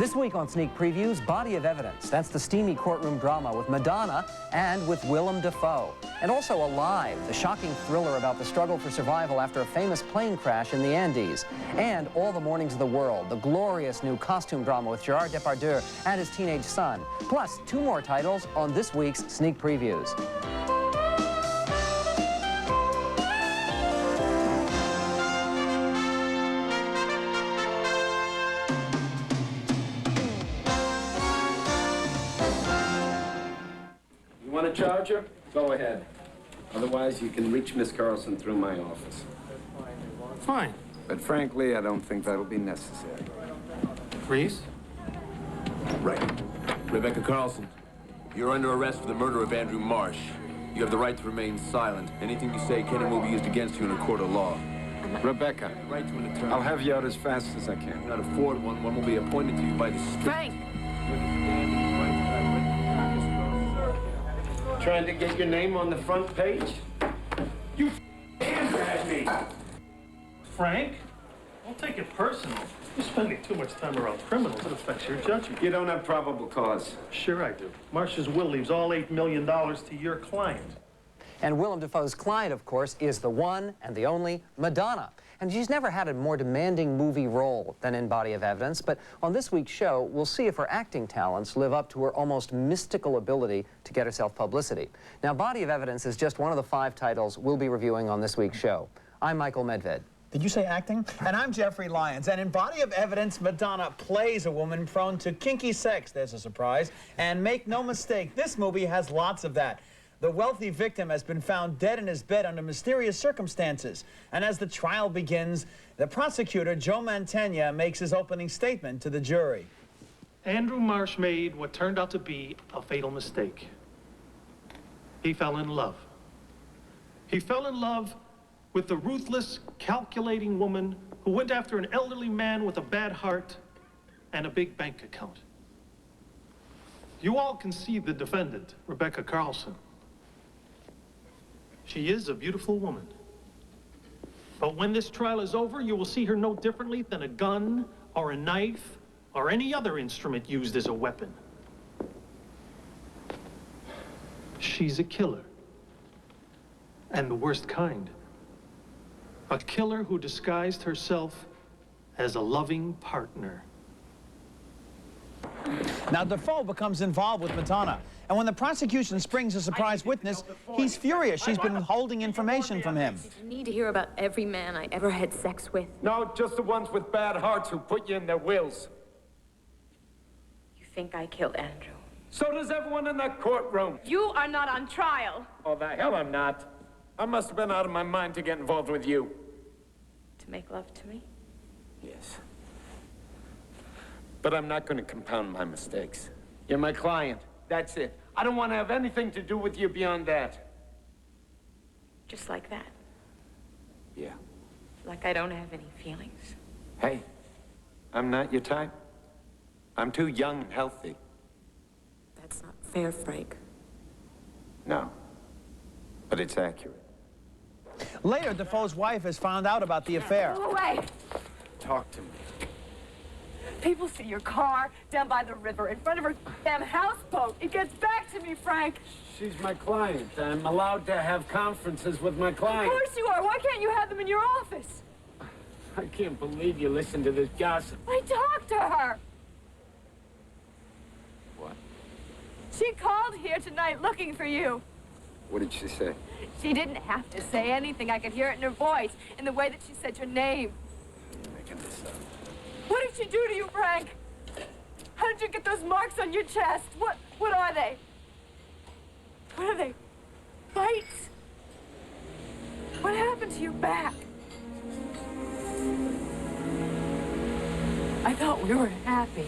This week on Sneak Previews, Body of Evidence. That's the steamy courtroom drama with Madonna and with Willem Dafoe. And also Alive, the shocking thriller about the struggle for survival after a famous plane crash in the Andes. And All the Mornings of the World, the glorious new costume drama with Gerard Depardieu and his teenage son. Plus, 2 more titles on this week's Sneak Previews. Want a charger? Go ahead. Otherwise, you can reach Miss Carlson through my office. Fine. But frankly, I don't think that'll be necessary. Freeze? Right. Rebecca Carlson, you're under arrest for the murder of Andrew Marsh. You have the right to remain silent. Anything you say can and will be used against you in a court of law. Rebecca, Right to an attorney. I'll have you out as fast as I can. You cannot afford one. One will be appointed to you by the state. Frank! Trying to get your name on the front page? You hand me! Frank? Don't take it personal. You're spending too much time around criminals. It affects your judgment. You don't have probable cause. Sure I do. Marsh's will leaves all $8 million to your client. And Willem Dafoe's client, of course, is the one and the only Madonna. And she's never had a more demanding movie role than in Body of Evidence, but on this week's show, we'll see if her acting talents live up to her almost mystical ability to get herself publicity. Now, Body of Evidence is just one of the 5 titles we'll be reviewing on this week's show. I'm Michael Medved. Did you say acting? And I'm Jeffrey Lyons. And in Body of Evidence, Madonna plays a woman prone to kinky sex. There's a surprise. And make no mistake, this movie has lots of that. The wealthy victim has been found dead in his bed under mysterious circumstances. And as the trial begins, the prosecutor, Joe Mantegna, makes his opening statement to the jury. Andrew Marsh made what turned out to be a fatal mistake. He fell in love. He fell in love with the ruthless, calculating woman who went after an elderly man with a bad heart and a big bank account. You all can see the defendant, Rebecca Carlson. She is a beautiful woman. But when this trial is over, you will see her no differently than a gun or a knife or any other instrument used as a weapon. She's a killer. And the worst kind. A killer who disguised herself as a loving partner. Now, Dafoe becomes involved with Madonna. And when the prosecution springs a surprise witness, he's furious. She's been withholding information from him. Did you need to hear about every man I ever had sex with? No, just the ones with bad hearts who put you in their wills. You think I killed Andrew? So does everyone in that courtroom. You are not on trial. Oh, the hell I'm not. I must have been out of my mind to get involved with you. To make love to me? Yes. But I'm not going to compound my mistakes. You're my client. That's it. I don't want to have anything to do with you beyond that. Just like that? Yeah. Like I don't have any feelings? Hey, I'm not your type. I'm too young and healthy. That's not fair, Frank. No. But it's accurate. Later, Dafoe's wife has found out about the affair. Go away. Talk to me. People see your car down by the river in front of her damn houseboat. It gets back to me, Frank. She's my client. I'm allowed to have conferences with my Of client. course you are. Why can't you have them in your office? I can't believe you listen to this gossip. I talked to her. What? She called here tonight looking for you. What did she say? She didn't have to say anything. I could hear it in her voice, in the way that she said your name. I'm making this up. What did she do to you, Frank? How did you get those marks on your chest? What are they? What are they? Bites? What happened to your back? I thought we were happy.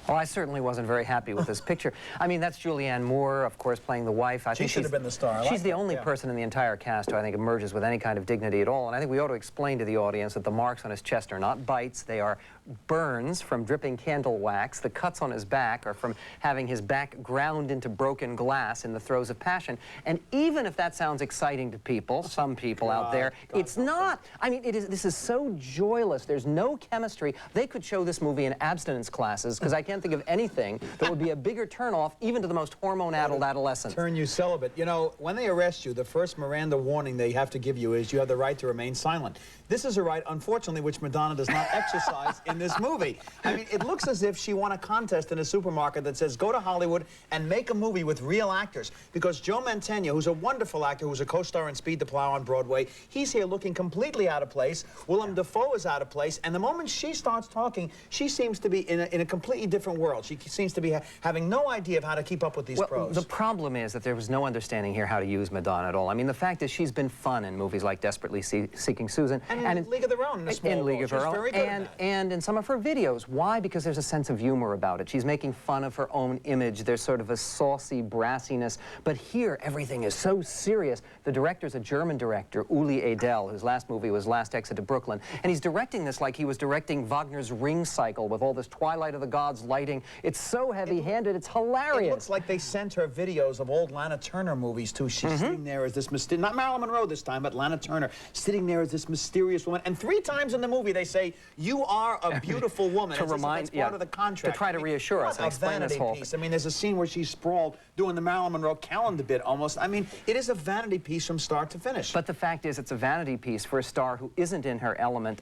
Well, I certainly wasn't very happy with this picture. I mean, that's Julianne Moore, of course, playing the wife. I think should have been the star. She's the only person in the entire cast who I think emerges with any kind of dignity at all. And I think we ought to explain to the audience that the marks on his chest are not bites. They are burns from dripping candle wax. The cuts on his back are from having his back ground into broken glass in the throes of passion. And even if that sounds exciting to people, some people out there, it's not. I mean, this is so joyless. There's no chemistry. They could show this movie in abstinence classes, because I can't think of anything that would be a bigger turnoff even to the most hormone-addled adolescent. Turn you celibate. You know, when they arrest you, the first Miranda warning they have to give you is you have the right to remain silent. This is a right, unfortunately, which Madonna does not exercise in this movie. I mean, it looks as if she won a contest in a supermarket that says, go to Hollywood and make a movie with real actors. Because Joe Mantegna, who's a wonderful actor, who's a co-star in Speed the Plow on Broadway, he's here looking completely out of place. Willem Dafoe is out of place. And the moment she starts talking, she seems to be in a completely different world. She seems to be having no idea of how to keep up with these pros. The problem is that there was no understanding here how to use Madonna at all. I mean, the fact is she's been fun in movies like Desperately Seeking Susan. And in League of Their Own, in a small League of Her Own, and in some of her videos. Why? Because there's a sense of humor about it. She's making fun of her own image. There's sort of a saucy brassiness. But here, everything is so serious. The director's a German director, Uli Edel, whose last movie was Last Exit to Brooklyn. And he's directing this like he was directing Wagner's Ring Cycle with all this Twilight of the Gods lighting. It's so heavy-handed, it's hilarious. It looks like they sent her videos of old Lana Turner movies, too. She's sitting there as this mysterious, not Marilyn Monroe this time, but Lana Turner, sitting there as this mysterious woman. And 3 times in the movie they say, you are a beautiful woman. To remind, that's part of the contract. To try to reassure us and explain this whole piece. I mean, there's a scene where she's sprawled doing the Marilyn Monroe calendar bit almost. I mean, it is a vanity piece from start to finish. But the fact is, it's a vanity piece for a star who isn't in her element.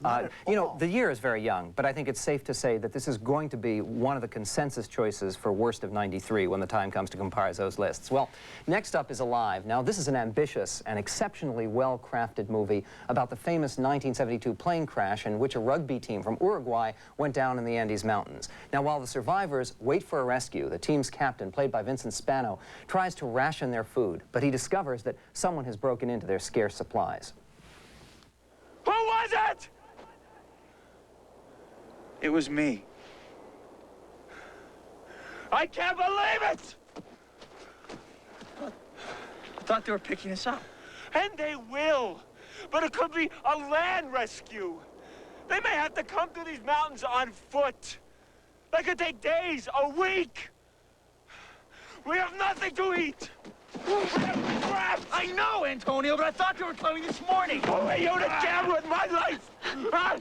You know, the year is very young, but I think it's safe to say that this is going to be one of the consensus choices for worst of '93 when the time comes to compare those lists. Well, next up is Alive. Now, this is an ambitious and exceptionally well-crafted movie about the famous 1972 plane crash in which a rugby team from Uruguay went down in the Andes Mountains. Now, while the survivors wait for a rescue, the team's captain, played by Vincent Spano, tries to ration their food, but he discovers that someone has broken into their scarce supplies. Who was it? It was me. I can't believe it! I thought they were picking us up. And they will. But it could be a land rescue. They may have to come through these mountains on foot. That could take days, a week. We have nothing to eat. We have crap. I know, Antonio, but I thought they were coming this morning. Who are you to jam with my life? Huh?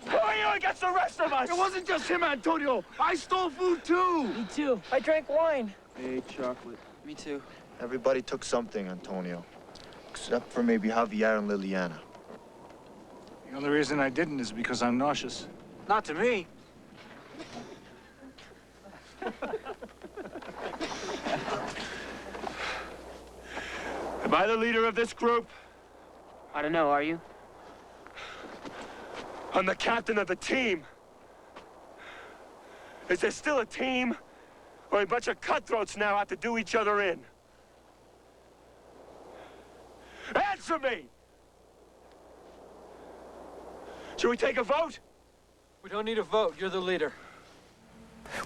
Who are you against the rest of us? It wasn't just him, Antonio. I stole food, too. Me too. I drank wine. Hey, chocolate. Me too. Everybody took something, Antonio. Except for maybe Javier and Liliana. The only reason I didn't is because I'm nauseous. Not to me. Am I the leader of this group? I don't know, are you? I'm the captain of the team. Is there still a team? Or a bunch of cutthroats now have to do each other in? Answer me! Should we take a vote? We don't need a vote. You're the leader.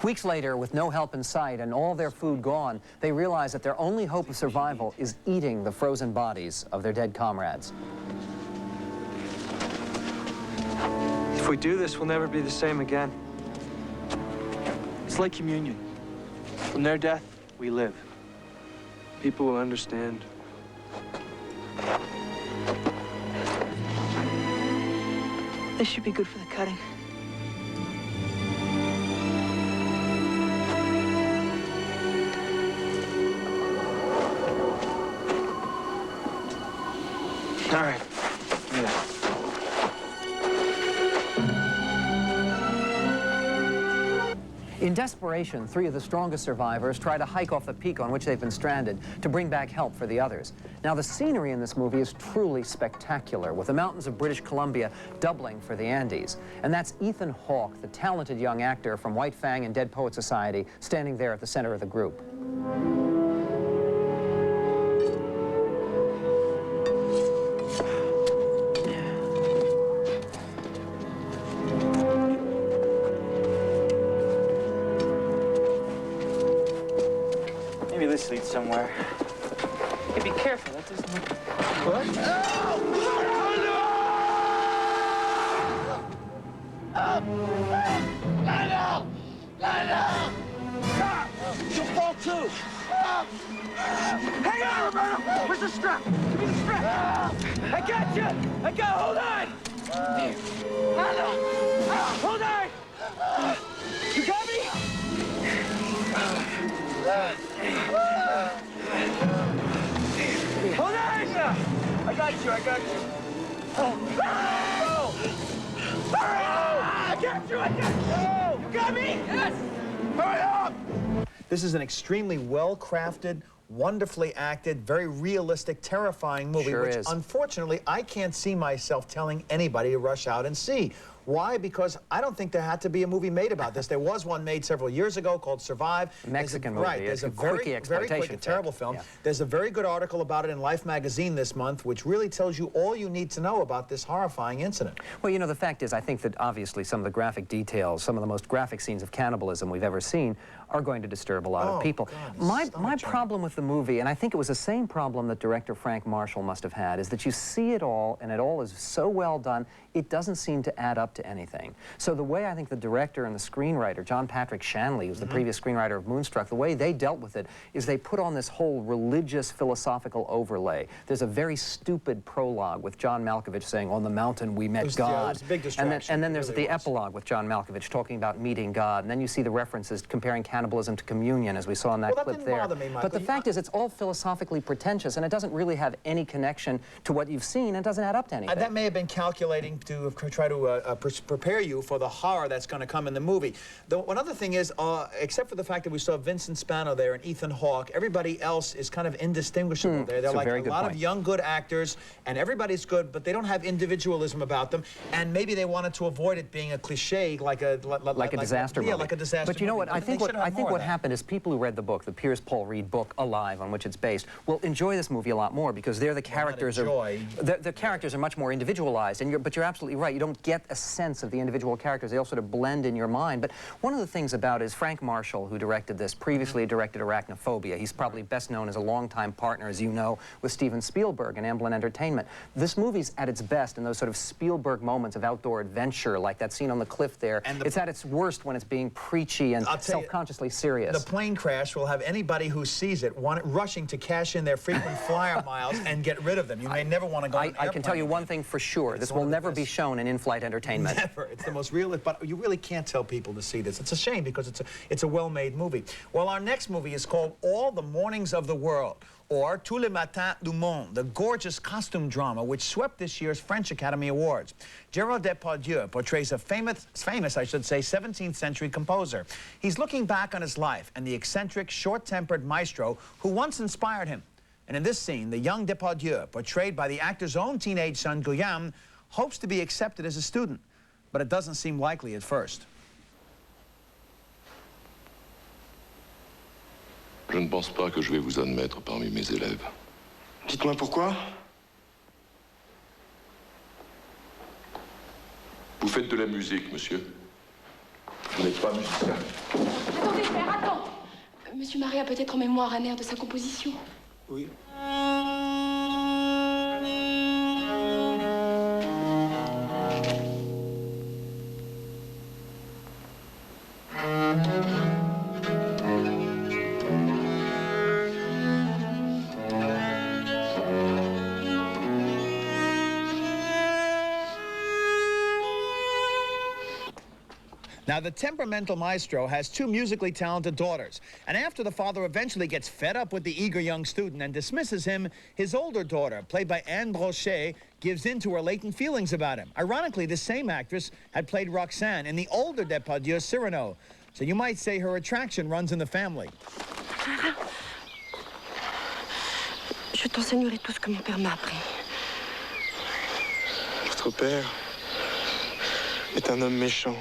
Weeks later, with no help in sight and all their food gone, they realize that their only hope of survival is eating the frozen bodies of their dead comrades. If we do this, we'll never be the same again. It's like communion. From their death, we live. People will understand. This should be good for the cutting. All right. Yeah. In desperation, 3 of the strongest survivors try to hike off the peak on which they've been stranded to bring back help for the others. Now, the scenery in this movie is truly spectacular, with the mountains of British Columbia doubling for the Andes. And that's Ethan Hawke, the talented young actor from White Fang and Dead Poets Society, standing there at the center of the group. somewhere. Hey, be careful. That doesn't look... What? You'll fall too. Hang on, Roberto. Where's the strap? Give me the strap. I got you. Hold on. Hold on. You got me? Hold on. I got you. Oh. I got you. You got me? Yes. Hurry up. This is an extremely well-crafted, wonderfully acted, very realistic, terrifying movie, Sure which is. unfortunately I can't see myself telling anybody to rush out and see. Why? Because I don't think there had to be a movie made about this. There was one made several years ago called Survive. Mexican movie. Right. There's a very quick, terrible film. Yeah. There's a very good article about it in Life magazine this month, which really tells you all you need to know about this horrifying incident. Well, you know, the fact is, I think that obviously some of the graphic details, some of the most graphic scenes of cannibalism we've ever seen are going to disturb a lot of people. God, my problem with the movie, and I think it was the same problem that director Frank Marshall must have had, is that you see it all, and it all is so well done, it doesn't seem to add up to anything. So the way I think the director and the screenwriter, John Patrick Shanley, who's the previous screenwriter of Moonstruck, the way they dealt with it is they put on this whole religious, philosophical overlay. There's a very stupid prologue with John Malkovich saying, "On the mountain we met God." Yeah, it was a big distraction. And then there's the epilogue with John Malkovich talking about meeting God. And then you see the references comparing cannibalism to communion, as we saw in that clip didn't there. bother me, But the fact is, it's all philosophically pretentious, and it doesn't really have any connection to what you've seen. It doesn't add up to anything. That may have been calculating to try to prepare you for the horror that's going to come in the movie. One other thing is, except for the fact that we saw Vincent Spano there and Ethan Hawke, everybody else is kind of indistinguishable there. They're like a lot of young, good actors, and everybody's good, but they don't have individualism about them, and maybe they wanted to avoid it being a cliche like a disaster movie. Yeah, like a disaster But you know movie. what? I think what happened is people who read the book, the Piers Paul Reed book, Alive, on which it's based, will enjoy this movie a lot more because the characters the characters are much more individualized. But you're absolutely right. You don't get a sense of the individual characters. They all sort of blend in your mind. But one of the things about it is Frank Marshall, who directed this, previously directed Arachnophobia. He's probably best known as a longtime partner, as you know, with Steven Spielberg and Amblin Entertainment. This movie's at its best in those sort of Spielberg moments of outdoor adventure, like that scene on the cliff there. It's at its worst when it's being preachy and self-consciously serious. The plane crash will have anybody who sees it rushing to cash in their frequent flyer miles and get rid of them. You may never want to go on an I can tell you one thing for sure. This will never be shown in in-flight entertainment. Never. It's the most real, but you really can't tell people to see this. It's a shame because it's a well-made movie. Well, our next movie is called All the Mornings of the World, or Tous les Matins du Monde, the gorgeous costume drama which swept this year's French Academy Awards. Gérard Depardieu portrays a famous, I should say, 17th century composer. He's looking back on his life and the eccentric, short-tempered maestro who once inspired him. And in this scene, the young Depardieu, portrayed by the actor's own teenage son, Guillaume, hopes to be accepted as a student, but it doesn't seem likely at first. Je ne pense pas que je vais vous admettre parmi mes élèves. Dites-moi pourquoi? Vous faites de la musique, monsieur. Vous n'êtes pas musicien. Attendez, père, attends. Monsieur Marie a peut-être en mémoire un air de sa composition. Oui. Now, the temperamental maestro has two musically talented daughters, and after the father eventually gets fed up with the eager young student and dismisses him, his older daughter, played by Anne Brochet, gives in to her latent feelings about him. Ironically, the same actress had played Roxane in the older Depardieu, Cyrano, so you might say her attraction runs in the family. Je t'enseignerai tout ce que mon père m'a appris. Votre père est un homme méchant.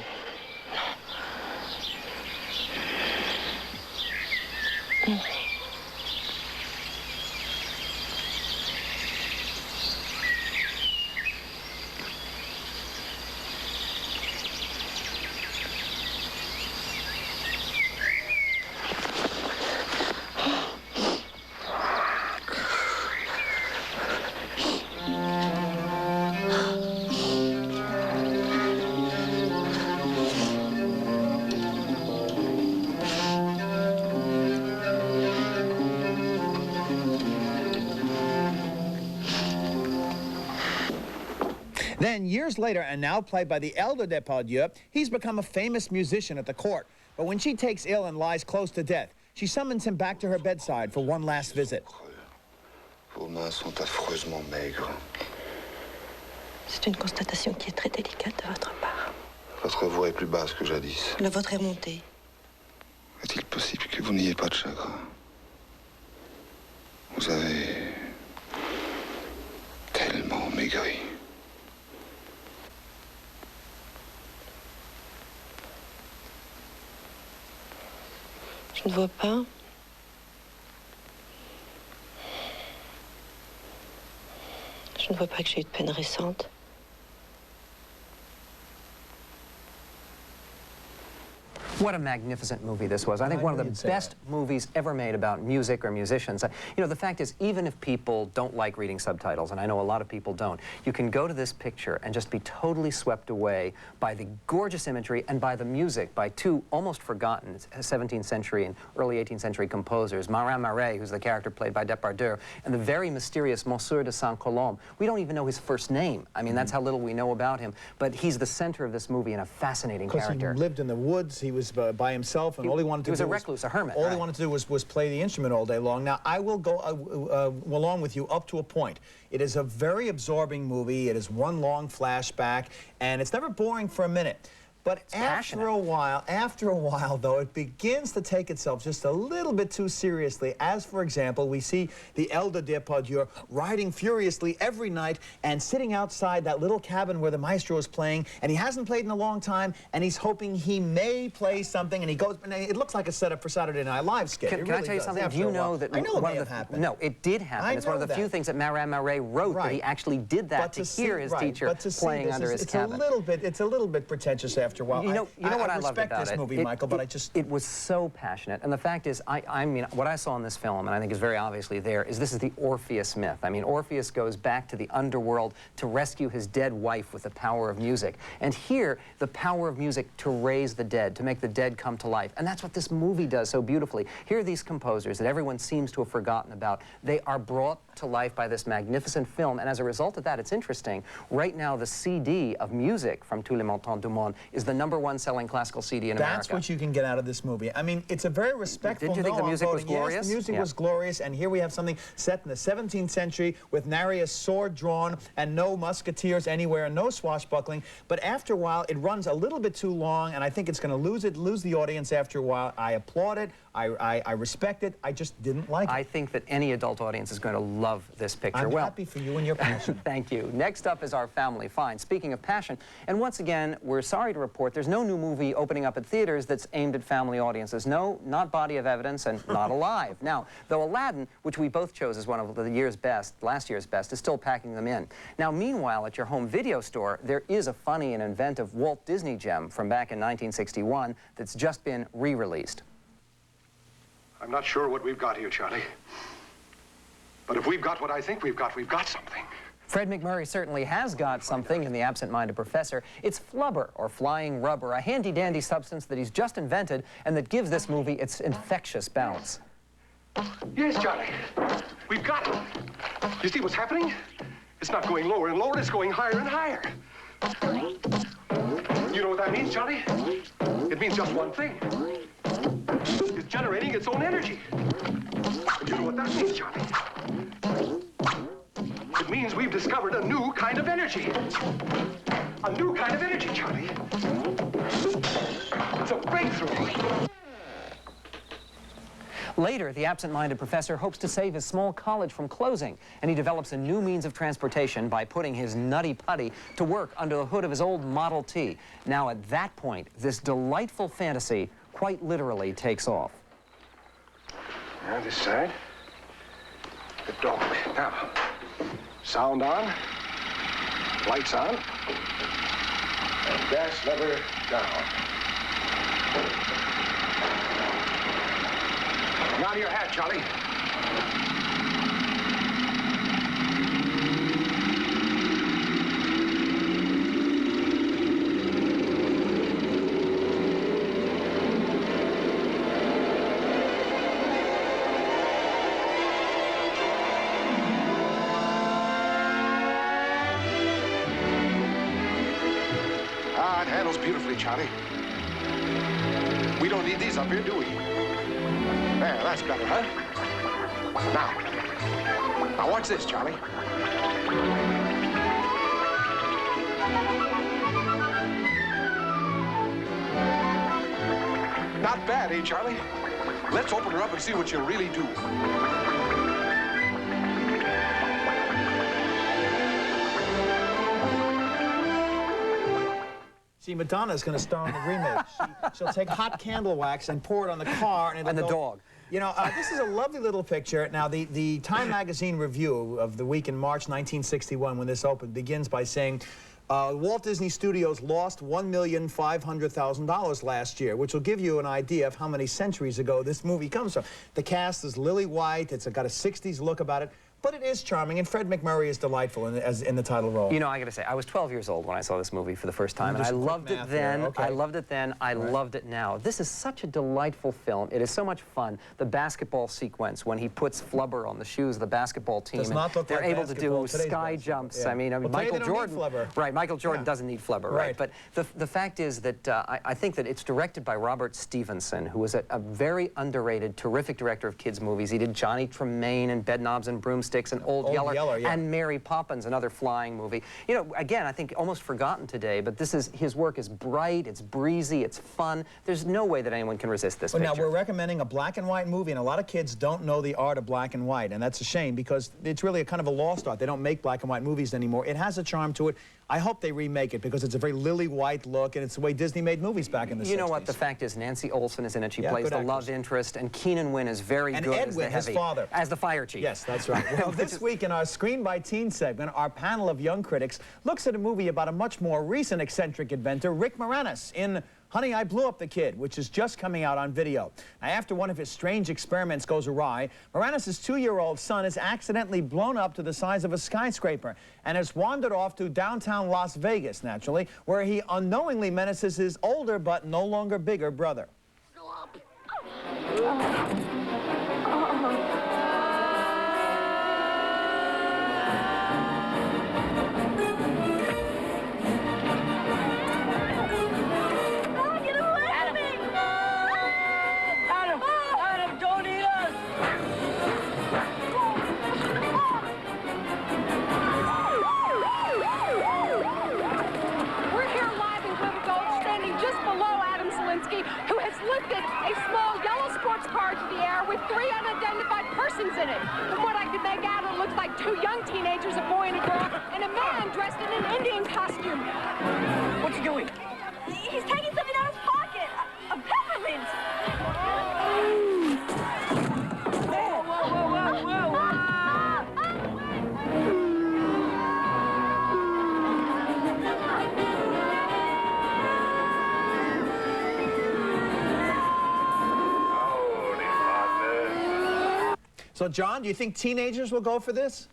Then, years later, and now played by the elder Depardieu, he's become a famous musician at the court. But when she takes ill and lies close to death, she summons him back to her bedside for one last visit. Vos mains sont affreusement maigres. C'est une constatation qui est très délicate de votre part. Votre voix est plus basse que jadis. La vôtre est montée. Est-il possible que vous n'ayez pas de chagrin? Vous avez tellement maigri. Je ne vois pas. Je ne vois pas que j'ai eu de peine récente. What a magnificent movie this was. I think one of the best movies ever made about music or musicians. You know, the fact is, even if people don't like reading subtitles, and I know a lot of people don't, you can go to this picture and just be totally swept away by the gorgeous imagery and by the music by two almost forgotten 17th century and early 18th century composers, Marin Marais, who's the character played by Depardieu, and the very mysterious Monsieur de Saint-Colombe. We don't even know his first name. I mean, that's how little we know about him, but he's the center of this movie and a fascinating character. Because he lived in the woods, he was by himself, and all he wanted to do was... He was a recluse, a hermit. All he wanted to do was play the instrument all day long. Now, I will go along with you up to a point. It is a very absorbing movie. It is one long flashback, and it's never boring for a minute. But after a while, though, it begins to take itself just a little bit too seriously. As, for example, we see the elder Depardieu riding furiously every night and sitting outside that little cabin where the maestro is playing, and he hasn't played in a long time, and he's hoping he may play something, and he goes, and it looks like a setup for Saturday Night Live skit. Can I tell you something? Do you know that... I know it may have happened. No, it did happen. It's one of the few things that Marin Marais wrote, that he actually did that to hear his teacher playing under his cabin. It's a little bit pretentious after a while. You know what I loved about it? I respect this movie, Michael, but I just... It was so passionate. And the fact is, I mean, what I saw in this film, and I think is very obviously there, is this is the Orpheus myth. I mean, Orpheus goes back to the underworld to rescue his dead wife with the power of music. And here, the power of music to raise the dead, to make the dead come to life. And that's what this movie does so beautifully. Here are these composers that everyone seems to have forgotten about. They are brought to life by this magnificent film. And as a result of that, it's interesting. Right now, the CD of music from Tous les Montants du Monde is the #1 selling classical CD in America. That's what you can get out of this movie. I mean, it's a very respectful... Did you think the music was glorious? Yes, the music was glorious, and here we have something set in the 17th century with nary a sword drawn and no musketeers anywhere, no swashbuckling. But after a while, it runs a little bit too long, and I think it's going to lose the audience after a while. I applaud it. I respect it. I just didn't like it. I think that any adult audience is going to love this picture. I'm happy for you and your passion. Thank you. Next up is Our Family Fine. Speaking of passion, and once again, we're sorry to report there's no new movie opening up at theaters that's aimed at family audiences. No, not Body of Evidence and not Alive. Now, though Aladdin, which we both chose as one of the year's best, last year's best, is still packing them in. Now, meanwhile, at your home video store, there is a funny and inventive Walt Disney gem from back in 1961 that's just been re-released. I'm not sure what we've got here, Charlie. But if we've got what I think we've got something. Fred McMurray certainly has got something in The Absent-Minded Professor. It's flubber, or flying rubber, a handy-dandy substance that he's just invented and that gives this movie its infectious bounce. Yes, Charlie. We've got it. You see what's happening? It's not going lower and lower, it's going higher and higher. You know what that means, Charlie? It means just one thing. It's generating its own energy. You know what that means, Charlie? It means we've discovered a new kind of energy. A new kind of energy, Charlie. It's a breakthrough. Later, the absent-minded professor hopes to save his small college from closing, and he develops a new means of transportation by putting his nutty putty to work under the hood of his old Model T. Now, at that point, this delightful fantasy quite literally takes off. Now, this side. The dog. Now, sound on, lights on, and gas lever down. Now to your hat, Charlie. Ah, it handles beautifully, Charlie. We don't need these up here, do we? There, that's better, huh? Now watch this, Charlie. Not bad, eh, Charlie? Let's open her up and see what you really do. See, Madonna's going to star in the remake. She'll take hot candle wax and pour it on the car, and the dog. You know, this is a lovely little picture. Now, the Time magazine review of the week in March 1961, when this opened, begins by saying, Walt Disney Studios lost $1,500,000 last year, which will give you an idea of how many centuries ago this movie comes from. The cast is lily white. It's got a 60s look about it. But it is charming, and Fred McMurray is delightful in the title role. You know, I got to say, I was 12 years old when I saw this movie for the first time, and I loved it then. I loved it then. I loved it now. This is such a delightful film. It is so much fun. The basketball sequence when he puts flubber on the shoes of the basketball team, does not look they're like able to do sky jumps. Yeah. I mean, Well, Michael Jordan. Right, Michael Jordan doesn't need flubber, right? But the fact is that I think that it's directed by Robert Stevenson, who was a very underrated, terrific director of kids' movies. He did Johnny Tremaine and Bedknobs and Broomsticks and Old Yeller. And Mary Poppins, another flying movie. You know, again, I think almost forgotten today, but his work is bright, it's breezy, it's fun. There's no way that anyone can resist this picture. Now, we're recommending a black and white movie, and a lot of kids don't know the art of black and white, and that's a shame because it's really a kind of a lost art. They don't make black and white movies anymore. It has a charm to it. I hope they remake it because it's a very lily white look, and it's the way Disney made movies back in the 60s. You know what? The fact is, Nancy Olsen is in it. She plays the love interest, and Keenan Wynn is very good as the heavy. His father. As the fire chief. Yes, that's right. Well, this week in our Screen by Teen segment, our panel of young critics looks at a movie about a much more recent eccentric inventor, Rick Moranis, in Honey, I Blew Up the Kid, which is just coming out on video. Now, after one of his strange experiments goes awry, Moranis' 2-year-old son is accidentally blown up to the size of a skyscraper and has wandered off to downtown Las Vegas, naturally, where he unknowingly menaces his older but no longer bigger brother. who has lifted a small yellow sports car to the air with 3 unidentified persons in it. From what I could make out, it looks like 2 young teenagers, a boy and a girl, and a man dressed in an Indian costume. What's he doing? He's taking something out of his pocket. A peppermint. So, John, do you think teenagers will go for this?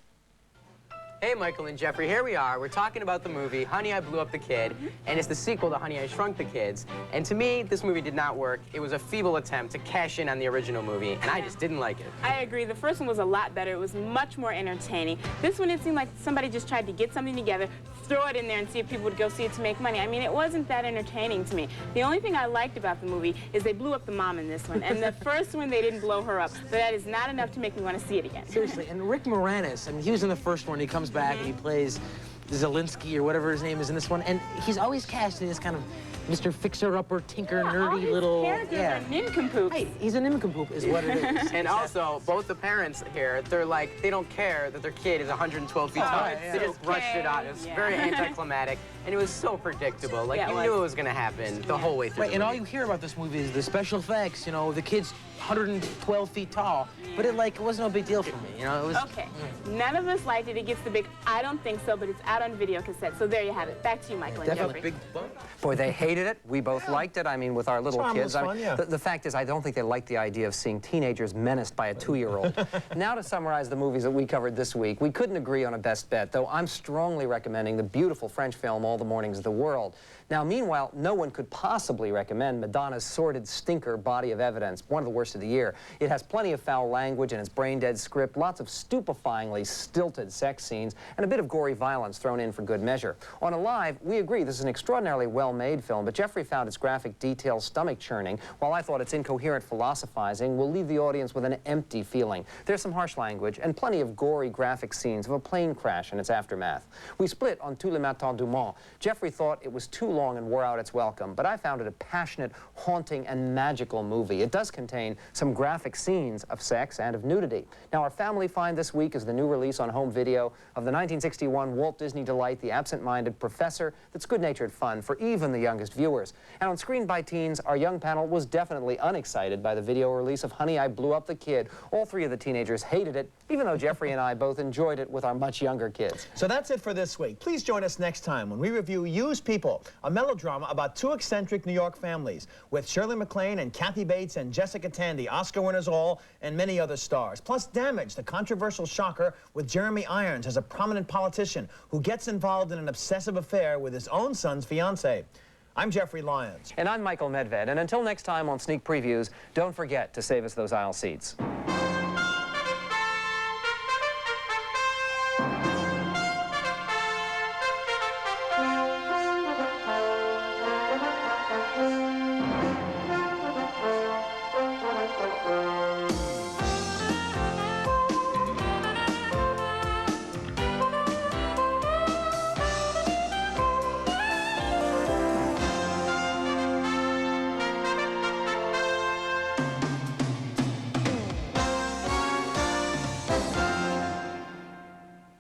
Hey, Michael and Jeffrey, here we are. We're talking about the movie Honey, I Blew Up the Kid, and it's the sequel to Honey, I Shrunk the Kids. And to me, this movie did not work. It was a feeble attempt to cash in on the original movie, and I just didn't like it. I agree. The first one was a lot better. It was much more entertaining. This one, it seemed like somebody just tried to get something together, throw it in there, and see if people would go see it to make money. I mean, it wasn't that entertaining to me. The only thing I liked about the movie is they blew up the mom in this one. And the first one, they didn't blow her up. But that is not enough to make me want to see it again. Seriously, and Rick Moranis, I mean, he was in the first one. He comes back and he plays Zelensky or whatever his name is in this one, and he's always cast in this kind of Mr. Fixer-upper, tinker, nerdy little... Yeah, nincompoop. Hey, he's a nincompoop is what it is. And also, both the parents here, they're like, they don't care that their kid is 112 feet tall. Yeah. They just rushed it out. It was very anticlimactic, and it was so predictable. Like, you knew it was going to happen the whole way through. Right, and all you hear about this movie is the special effects, you know, the kid's 112 feet tall, but it wasn't a big deal for me, you know, it was... Okay, none of us liked it. It gets the big, I don't think so, but it's out on video cassette, so there you have it. Back to you, Michael and Jeffrey. Boy, they hated hated it. We both liked it. I mean, with our little kids. Fun, yeah. The fact is, I don't think they like the idea of seeing teenagers menaced by a 2-year-old. Now to summarize the movies that we covered this week, we couldn't agree on a best bet, though I'm strongly recommending the beautiful French film All the Mornings of the World. Now, meanwhile, no one could possibly recommend Madonna's sordid stinker Body of Evidence, one of the worst of the year. It has plenty of foul language in its brain-dead script, lots of stupefyingly stilted sex scenes, and a bit of gory violence thrown in for good measure. On Alive, we agree this is an extraordinarily well-made film, but Jeffrey found its graphic details stomach-churning, while I thought its incoherent philosophizing will leave the audience with an empty feeling. There's some harsh language and plenty of gory graphic scenes of a plane crash and its aftermath. We split on Tous les Matins du Monde. Jeffrey thought it was too long and wore out its welcome, but I found it a passionate, haunting, and magical movie. It does contain some graphic scenes of sex and of nudity. Now, our family find this week is the new release on home video of the 1961 Walt Disney delight, The Absent-Minded Professor, that's good-natured fun for even the youngest viewers. And on Screen by Teens, our young panel was definitely unexcited by the video release of Honey, I Blew Up the Kid. All three of the teenagers hated it, even though Jeffrey and I both enjoyed it with our much younger kids. So that's it for this week. Please join us next time when we review Used People, a melodrama about two eccentric New York families with Shirley MacLaine and Kathy Bates and Jessica Tandy, Oscar winners all, and many other stars. Plus Damage, the controversial shocker with Jeremy Irons as a prominent politician who gets involved in an obsessive affair with his own son's fiancée. I'm Jeffrey Lyons. And I'm Michael Medved. And until next time on Sneak Previews, don't forget to save us those aisle seats.